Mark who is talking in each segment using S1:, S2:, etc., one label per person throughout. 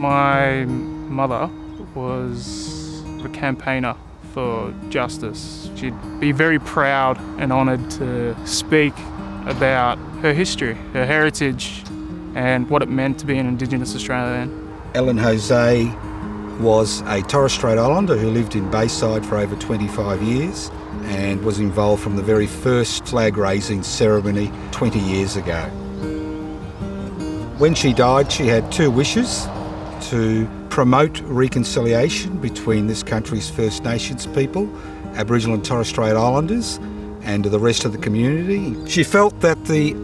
S1: My mother was a campaigner for justice. She'd be very proud and honoured to speak about her history, her heritage, and what it meant to be an Indigenous Australian.
S2: Ellen Jose was a Torres Strait Islander who lived in Bayside for over 25 years and was involved from the very first flag raising ceremony 20 years ago. When she died, she had two wishes: to promote reconciliation between this country's First Nations people, Aboriginal and Torres Strait Islanders, and the rest of the community. She felt that the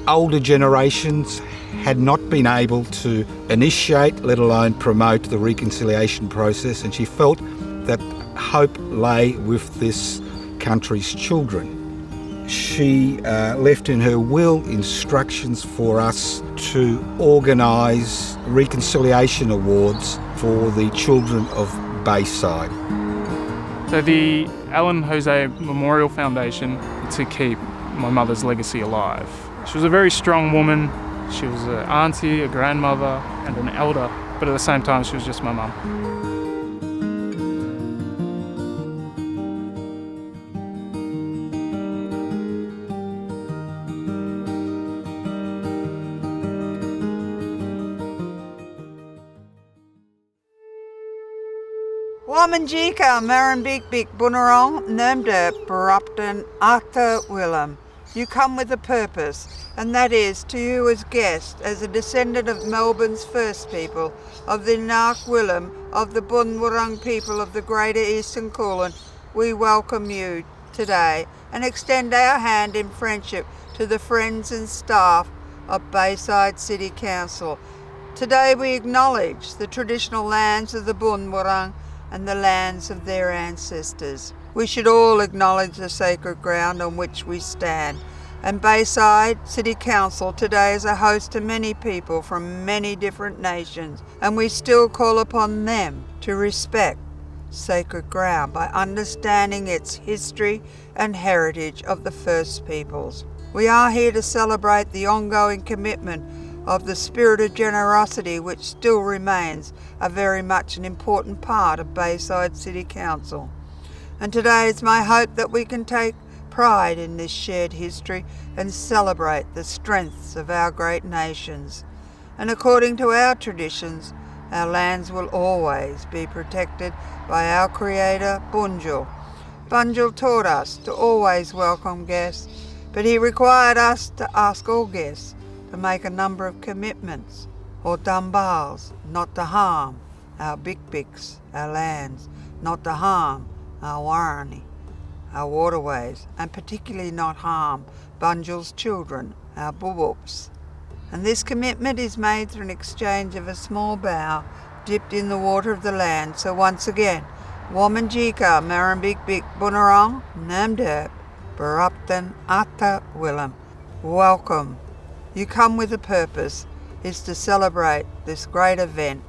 S2: older generations had not been able to initiate, let alone promote, the reconciliation process, and she felt that hope lay with this country's children. She left in her will instructions for us to organise reconciliation awards for the children of Bayside.
S1: So the Ellen Jose Memorial Foundation to keep my mother's legacy alive. She was a very strong woman. She was an auntie, a grandmother and an elder, but at the same time she was just my mum.
S3: Wamanjika, Marambik Bunurong, Nermder, Barupton, Arthur Willem. You come with a purpose, and that is to you as guest, as a descendant of Melbourne's first people, of the Nark Willem, of the Bunwurrung people of the Greater Eastern Kulin. We welcome you today and extend our hand in friendship to the friends and staff of Bayside City Council. Today we acknowledge the traditional lands of the Bunwurrung and the lands of their ancestors. We should all acknowledge the sacred ground on which we stand. And Bayside City Council today is a host to many people from many different nations, and we still call upon them to respect sacred ground by understanding its history and heritage of the First Peoples. We are here to celebrate the ongoing commitment of the spirit of generosity which still remains a very much an important part of Bayside City Council. And today it's my hope that we can take pride in this shared history and celebrate the strengths of our great nations. And according to our traditions, our lands will always be protected by our Creator, Bunjil. Bunjil taught us to always welcome guests, but he required us to ask all guests to make a number of commitments, or dumbals, not to harm our big-bigs, our lands, not to harm our warani, our waterways, and particularly not harm Bunjil's children, our bubups. And this commitment is made through an exchange of a small bow dipped in the water of the land. So once again, Wamanjika, Marambik Bunurong, Namderb, Barupton, Ata Willem. Welcome. You come with a purpose, is to celebrate this great event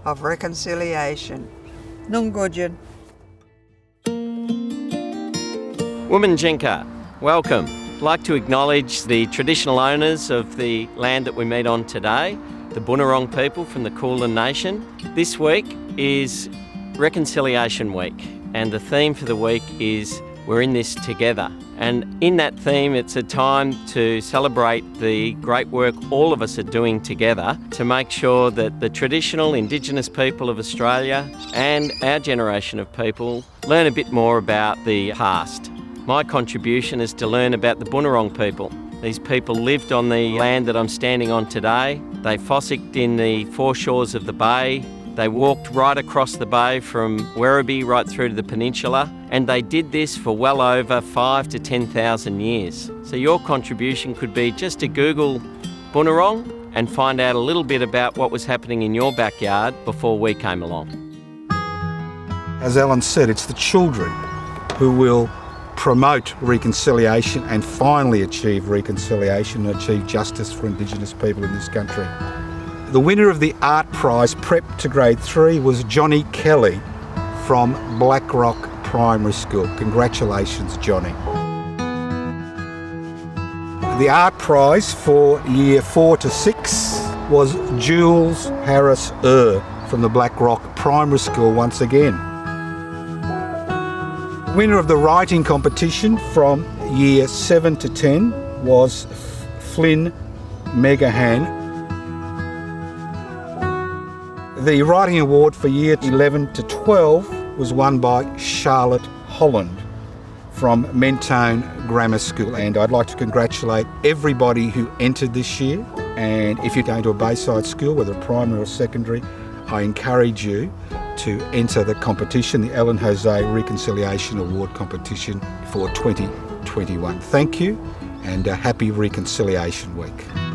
S3: of reconciliation. Nungudjan.
S4: Wamanjika, welcome. I'd like to acknowledge the traditional owners of the land that we meet on today, the Bunurong people from the Kulin Nation. This week is Reconciliation Week, and the theme for the week is We're in this together. And in that theme, it's a time to celebrate the great work all of us are doing together to make sure that the traditional Indigenous people of Australia and our generation of people learn a bit more about the past. My contribution is to learn about the Bunurong people. These people lived on the land that I'm standing on today. They fossicked in the foreshores of the bay. They walked right across the bay from Werribee right through to the peninsula, and they did this for well over 5,000 to 10,000 years. So your contribution could be just to Google Bunurong and find out a little bit about what was happening in your backyard before we came along.
S2: As Ellen said, it's the children who will promote reconciliation and finally achieve reconciliation and achieve justice for Indigenous people in this country. The winner of the Art Prize Prep to Grade 3 was Johnny Kelly from Blackrock Primary School. Congratulations, Johnny. The Art Prize for Year 4 to 6 was Jules Harris from the Black Rock Primary School once again. Winner of the writing competition from year 7 to 10 was Flynn Megahan. The writing award for year 11 to 12 was won by Charlotte Holland from Mentone Grammar School, and I'd like to congratulate everybody who entered this year. And if you're going to a Bayside school, whether primary or secondary, I encourage you to enter the competition, the Ellen Jose Reconciliation Award competition for 2021. Thank you, and a happy Reconciliation Week.